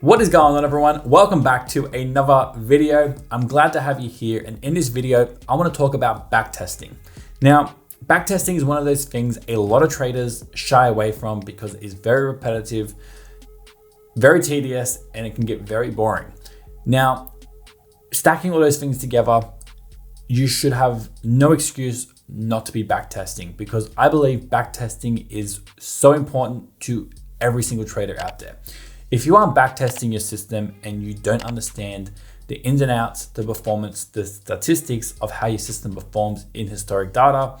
What is going on, everyone? Welcome back to another video. I'm glad to have you here. And in this video, I want to talk about backtesting. Now, backtesting is one of those things a lot of traders shy away from because it's very repetitive, very tedious, and it can get very boring. Now, stacking all those things together, you should have no excuse not to be backtesting, because I believe backtesting is so important to every single trader out there. If you aren't backtesting your system and you don't understand the ins and outs, the performance, the statistics of how your system performs in historic data,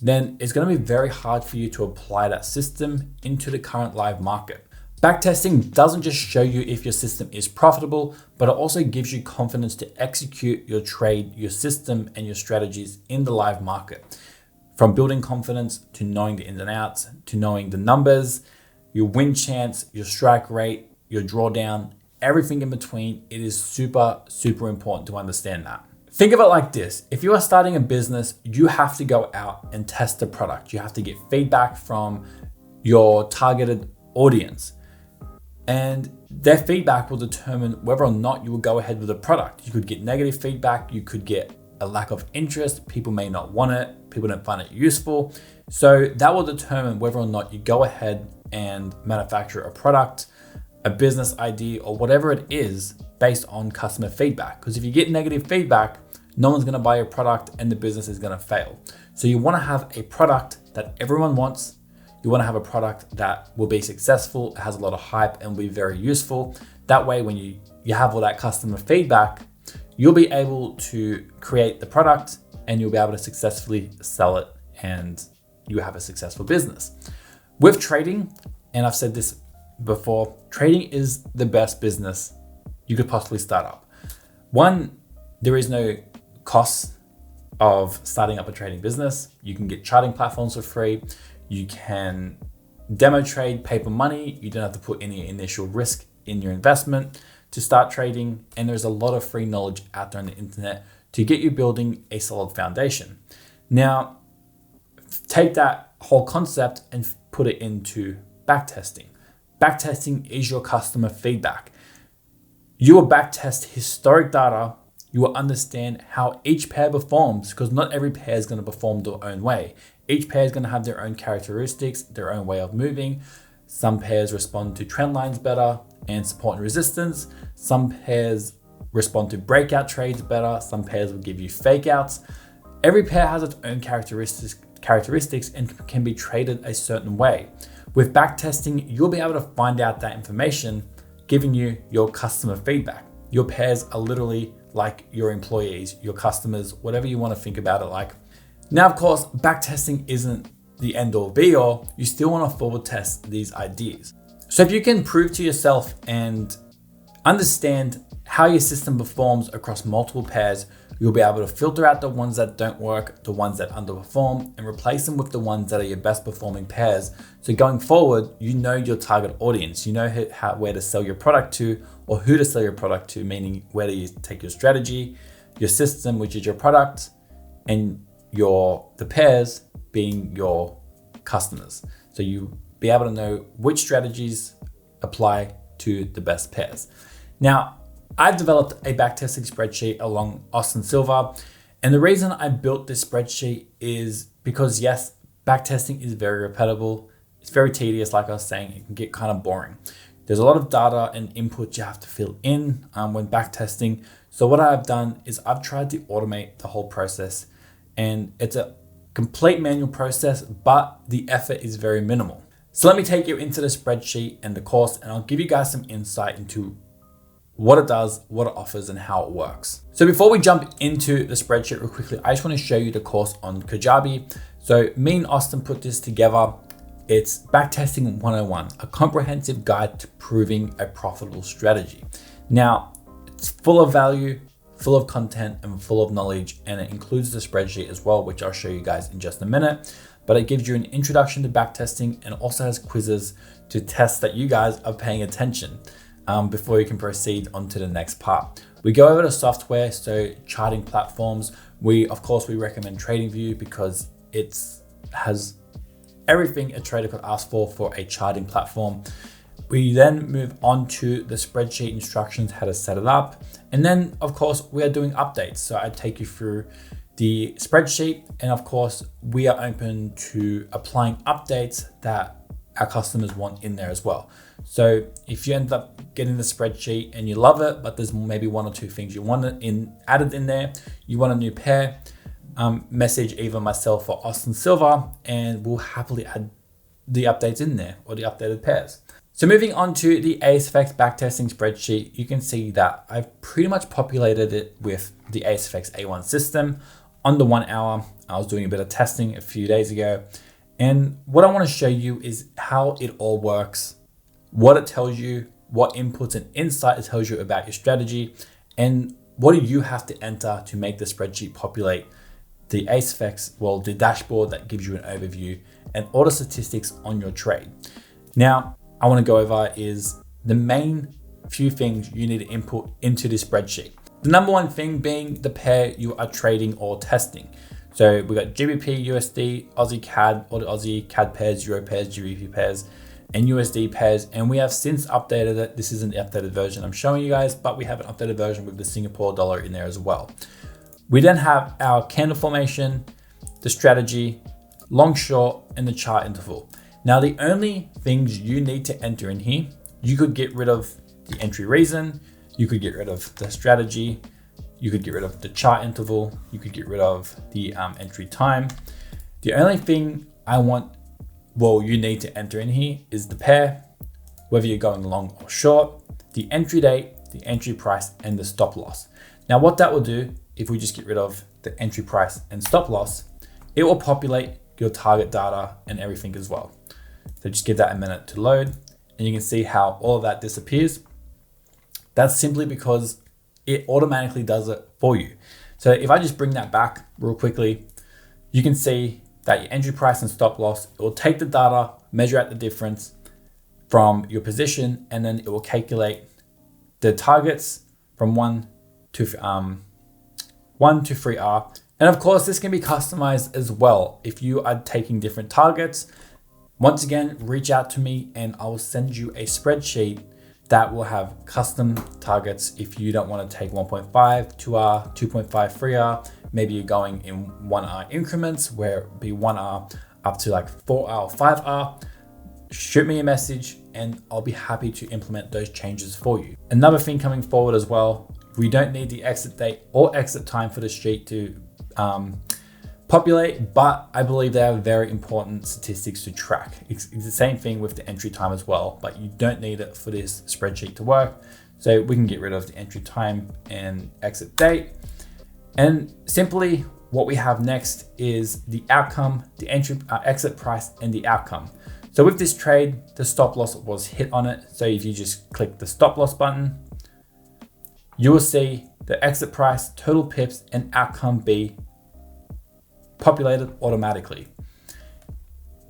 then it's going to be very hard for you to apply that system into the current live market. Backtesting doesn't just show you if your system is profitable, but it also gives you confidence to execute your trade, your system, and your strategies in the live market. From building confidence to knowing the ins and outs, to knowing the numbers, your win chance, your strike rate, your drawdown, everything in between. It is super, super important to understand that. Think of it like this. If you are starting a business, you have to go out and test the product. You have to get feedback from your targeted audience. And their feedback will determine whether or not you will go ahead with the product. You could get negative feedback. You could get a lack of interest. People may not want it. People don't find it useful. So that will determine whether or not you go ahead and manufacture a product, a business idea, or whatever it is based on customer feedback. Because if you get negative feedback, no one's gonna buy your product and the business is gonna fail. So you wanna have a product that everyone wants. You wanna have a product that will be successful, has a lot of hype, and will be very useful. That way, when you have all that customer feedback, you'll be able to create the product and you'll be able to successfully sell it, and you have a successful business. With trading, and I've said this before, trading is the best business you could possibly start up. One, there is no cost of starting up a trading business. You can get charting platforms for free. You can demo trade, paper money. You don't have to put any initial risk in your investment to start trading. And there's a lot of free knowledge out there on the internet to get you building a solid foundation. Now, take that whole concept and put it into backtesting. Backtesting is your customer feedback. You will backtest historic data. You will understand how each pair performs, because not every pair is going to perform their own way. Each pair is going to have their own characteristics, their own way of moving. Some pairs respond to trend lines better and support and resistance. Some pairs respond to breakout trades better. Some pairs will give you fake outs. Every pair has its own characteristics and can be traded a certain way. With backtesting, you'll be able to find out that information, giving you your customer feedback. Your pairs are literally like your employees, your customers, whatever you want to think about it like. Now, of course, backtesting isn't the end all be all. You still want to forward test these ideas. So if you can prove to yourself and understand how your system performs across multiple pairs, you'll be able to filter out the ones that don't work, the ones that underperform, and replace them with the ones that are your best performing pairs. So going forward, you know your target audience, you know where to sell your product to, or who to sell your product to, meaning where do you take your strategy, your system, which is your product, and the pairs being your customers. So you be able to know which strategies apply to the best pairs. Now, I've developed a backtesting spreadsheet along Austin Silver. And the reason I built this spreadsheet is because, yes, backtesting is very repetitive. It's very tedious, like I was saying. It can get kind of boring. There's a lot of data and input you have to fill in when backtesting. So what I've done is I've tried to automate the whole process. And it's a complete manual process, but the effort is very minimal. So let me take you into the spreadsheet and the course, and I'll give you guys some insight into what it does, what it offers, and how it works. So before we jump into the spreadsheet real quickly, I just want to show you the course on Kajabi. So me and Austin put this together. It's Backtesting 101, a comprehensive guide to proving a profitable strategy. Now, it's full of value, full of content, and full of knowledge, and it includes the spreadsheet as well, which I'll show you guys in just a minute. But it gives you an introduction to backtesting and also has quizzes to test that you guys are paying attention before you can proceed on to the next part. We go over the software, so charting platforms. We recommend TradingView because it has everything a trader could ask for a charting platform. We then move on to the spreadsheet instructions, how to set it up. And then of course we are doing updates. So I take you through the spreadsheet, and of course we are open to applying updates that our customers want in there as well. So if you end up getting the spreadsheet and you love it, but there's maybe one or two things you want added in there, you want a new pair, message either myself or Austin Silva, and we'll happily add the updates in there or the updated pairs. So moving on to the ASFX backtesting spreadsheet, you can see that I've pretty much populated it with the ASFX A1 system on the 1 hour. I was doing a bit of testing a few days ago. And what I want to show you is how it all works, what it tells you, what inputs and insight it tells you about your strategy, and what do you have to enter to make the spreadsheet populate the ASFX, well, the dashboard that gives you an overview and all the statistics on your trade. Now, I want to go over is the main few things you need to input into this spreadsheet. The number one thing being the pair you are trading or testing. So we got GBP, USD, Aussie CAD, or the Aussie CAD pairs, Euro pairs, GBP pairs, and USD pairs. And we have since updated it. This isn't the updated version I'm showing you guys, but we have an updated version with the Singapore dollar in there as well. We then have our candle formation, the strategy, long, short, and the chart interval. Now, the only things you need to enter in here, you could get rid of the entry reason, you could get rid of the strategy, you could get rid of the chart interval, you could get rid of the entry time. The only thing you need to enter in here is the pair, whether you're going long or short, the entry date, the entry price, and the stop loss. Now, what that will do, if we just get rid of the entry price and stop loss, it will populate your target data and everything as well. So just give that a minute to load, and you can see how all of that disappears. That's simply because it automatically does it for you. So if I just bring that back real quickly, you can see that your entry price and stop loss, it will take the data, measure out the difference from your position, and then it will calculate the targets from 1 to 3R. And of course, this can be customized as well. If you are taking different targets, once again, reach out to me and I will send you a spreadsheet that will have custom targets. If you don't want to take 1.5, 2R, 2.5, 3R, maybe you're going in 1R increments where it be 1R up to like 4R or 5R, shoot me a message and I'll be happy to implement those changes for you. Another thing coming forward as well, we don't need the exit date or exit time for the sheet to populate, but I believe they are very important statistics to track. It's the same thing with the entry time as well, but you don't need it for this spreadsheet to work. So we can get rid of the entry time and exit date. And simply what we have next is the outcome, the entry, exit price, and the outcome. So with this trade, the stop loss was hit on it. So if you just click the stop loss button, you will see the exit price, total pips, and outcome be populated automatically.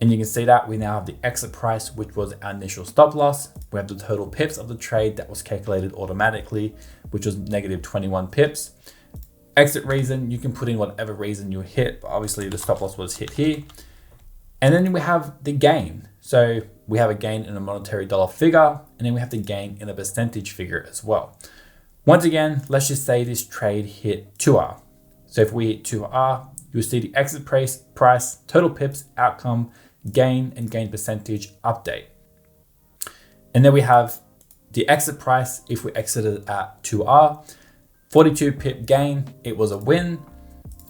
And you can see that we now have the exit price, which was our initial stop loss. We have the total pips of the trade that was calculated automatically, which was negative 21 pips. Exit reason, you can put in whatever reason you hit, but obviously the stop loss was hit here. And then we have the gain. So we have a gain in a monetary dollar figure, and then we have the gain in a percentage figure as well. Once again, let's just say this trade hit 2R. So if we hit 2R, you'll see the exit price, total pips, outcome, gain, and gain percentage update. And then we have the exit price. If we exited at 2R, 42 pip gain, it was a win.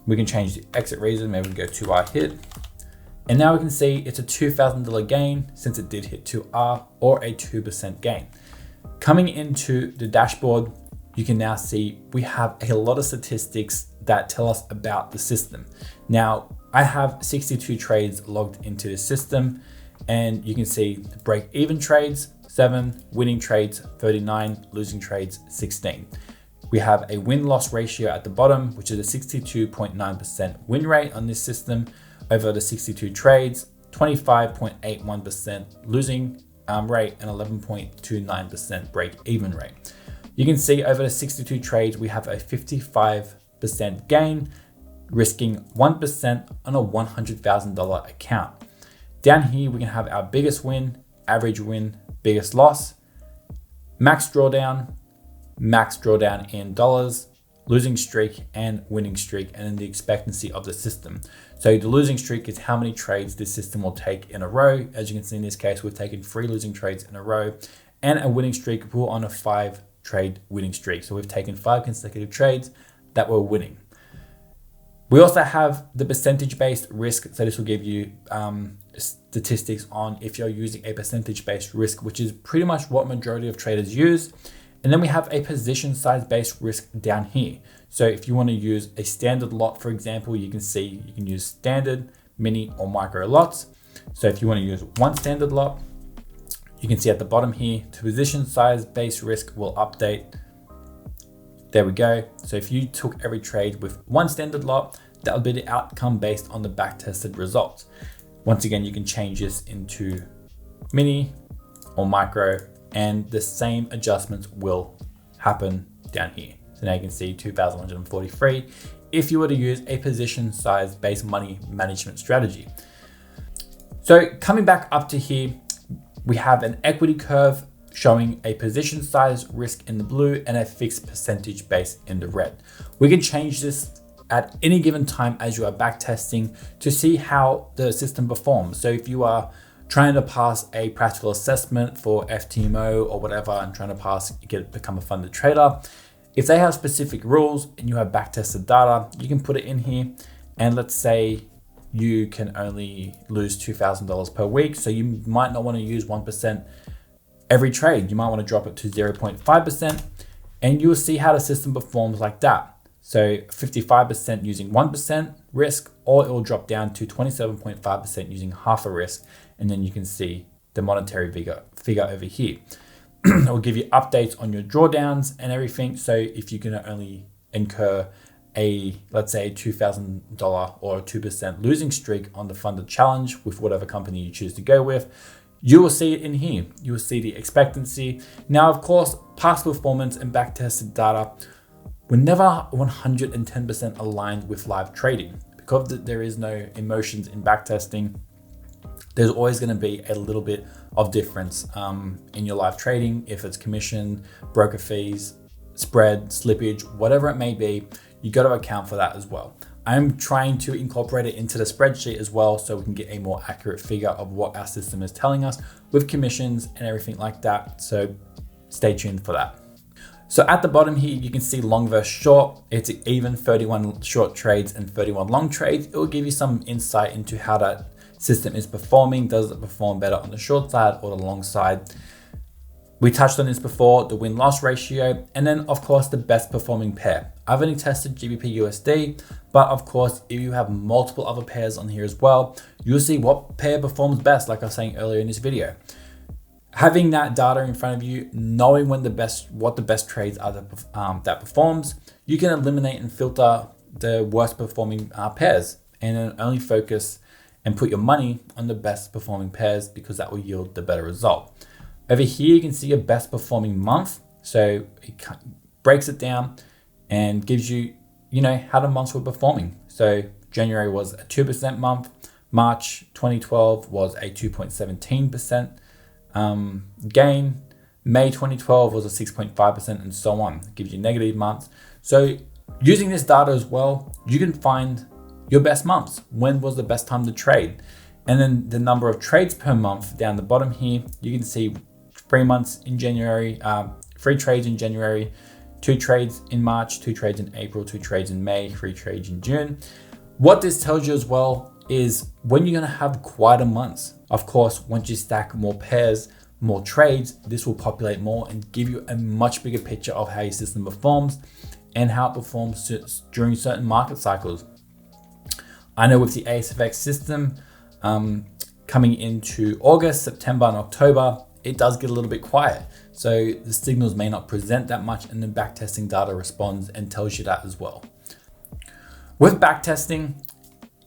We can change the exit reason, maybe we go 2R hit. And now we can see it's a $2,000 gain since it did hit 2R, or a 2% gain. Coming into the dashboard, you can now see we have a lot of statistics that tell us about the system. Now, I have 62 trades logged into the system, and you can see the break-even trades, 7, winning trades, 39, losing trades, 16. We have a win-loss ratio at the bottom, which is a 62.9% win rate on this system over the 62 trades, 25.81% losing rate, and 11.29% break-even rate. You can see over the 62 trades, we have a 55% gain, risking 1% on a $100,000 account. Down here, we can have our biggest win, average win, biggest loss, max drawdown in dollars, losing streak and winning streak, and then the expectancy of the system. So the losing streak is how many trades this system will take in a row. As you can see in this case, we've taken 3 losing trades in a row, and a winning streak, we're on a 5 trade winning streak. So we've taken 5 consecutive trades that were winning. We also have the percentage-based risk. So this will give you statistics on if you're using a percentage-based risk, which is pretty much what majority of traders use. And then we have a position size based risk down here. So if you want to use a standard lot, for example, you can see you can use standard, mini, or micro lots. So if you want to use one standard lot, you can see at the bottom here, the position size based risk will update. There we go. So if you took every trade with one standard lot, that would be the outcome based on the backtested results. Once again, you can change this into mini or micro, and the same adjustments will happen down here. So now you can see 2,143 if you were to use a position size based money management strategy. So coming back up to here, we have an equity curve showing a position size risk in the blue and a fixed percentage base in the red. We can change this at any given time as you are backtesting to see how the system performs. So if you are trying to pass a practical assessment for FTMO or whatever and trying to become a funded trader, if they have specific rules and you have backtested data, you can put it in here. And let's say you can only lose $2,000 per week. So you might not want to use 1% every trade. You might want to drop it to 0.5%, and you'll see how the system performs like that. So 55% using 1% risk, or it will drop down to 27.5% using half a risk. And then you can see the monetary figure over here. It will give you updates on your drawdowns and everything. So if you can only incur let's say a $2,000 or a 2% losing streak on the funded challenge with whatever company you choose to go with, you will see it in here. You will see the expectancy. Now, of course, past performance and backtested data were never 110% aligned with live trading. Because there is no emotions in backtesting, there's always going to be a little bit of difference in your live trading. If it's commission, broker fees, spread, slippage, whatever it may be, you got to account for that as well. I'm trying to incorporate it into the spreadsheet as well, so we can get a more accurate figure of what our system is telling us with commissions and everything like that. So stay tuned for that. So at the bottom here, you can see long versus short. It's even 31 short trades and 31 long trades. It will give you some insight into how that system is performing. Does it perform better on the short side or the long side? We touched on this before, the win-loss ratio, and then of course the best performing pair. I've only tested GBP USD, but of course, if you have multiple other pairs on here as well, you'll see what pair performs best, like I was saying earlier in this video. Having that data in front of you, knowing what the best trades are that performs, you can eliminate and filter the worst performing pairs, and then only focus and put your money on the best performing pairs, because that will yield the better result. Over here, you can see your best performing month. So it breaks it down and gives you, how the months were performing. So January was a 2% month. March 2012 was a 2.17% gain. May 2012 was a 6.5%, and so on. It gives you negative months. So using this data as well, you can find your best months. When was the best time to trade? And then the number of trades per month down the bottom here, you can see 3 months in January, 3 trades in January, 2 trades in March, 2 trades in April, 2 trades in May, 3 trades in June. What this tells you as well is when you're going to have quieter months. Of course, once you stack more pairs, more trades, this will populate more and give you a much bigger picture of how your system performs and how it performs during certain market cycles. I know with the ASFX system coming into August, September, and October, it does get a little bit quiet. So the signals may not present that much, and the backtesting data responds and tells you that as well. With backtesting,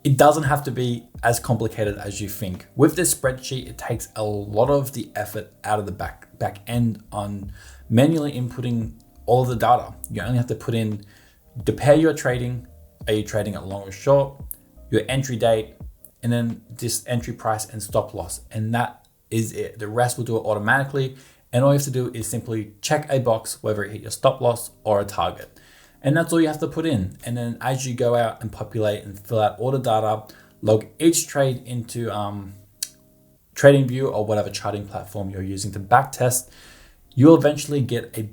it doesn't have to be as complicated as you think. With this spreadsheet, it takes a lot of the effort out of the back end on manually inputting all of the data. You only have to put in the pair you're trading. Are you trading at long or short? Your entry date, and then this entry price and stop loss. And that is it. The rest will do it automatically. And all you have to do is simply check a box, whether it hit your stop loss or a target. And that's all you have to put in. And then as you go out and populate and fill out all the data, log each trade into TradingView or whatever charting platform you're using to backtest, you'll eventually get a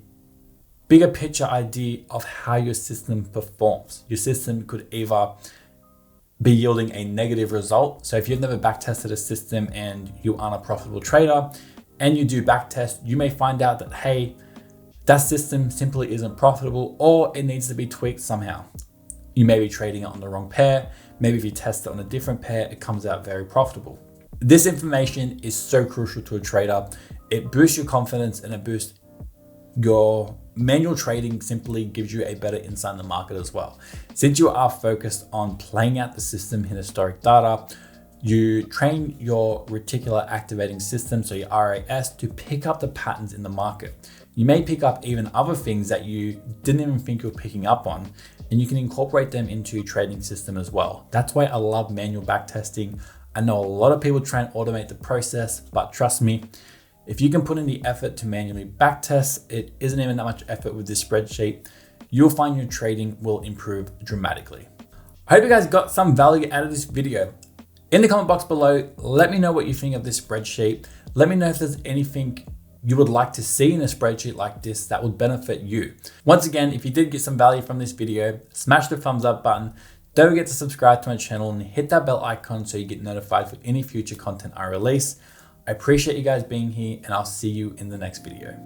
bigger picture idea of how your system performs. Your system could either be yielding a negative result. So if you've never backtested a system and you aren't a profitable trader and you do backtest, you may find out that, hey, that system simply isn't profitable or it needs to be tweaked somehow. You may be trading it on the wrong pair. Maybe if you test it on a different pair, it comes out very profitable. This information is so crucial to a trader. It boosts your confidence and it boosts your manual trading. Simply gives you a better insight in the market as well. Since you are focused on playing out the system in historic data, you train your reticular activating system, so your RAS, to pick up the patterns in the market. You may pick up even other things that you didn't even think you were picking up on, and you can incorporate them into your trading system as well. That's why I love manual backtesting. I know a lot of people try and automate the process, but trust me, if you can put in the effort to manually backtest, it isn't even that much effort with this spreadsheet, you'll find your trading will improve dramatically. I hope you guys got some value out of this video. In the comment box below, let me know what you think of this spreadsheet. Let me know if there's anything you would like to see in a spreadsheet like this that would benefit you. Once again, if you did get some value from this video, smash the thumbs up button. Don't forget to subscribe to my channel and hit that bell icon so you get notified for any future content I release. I appreciate you guys being here, and I'll see you in the next video.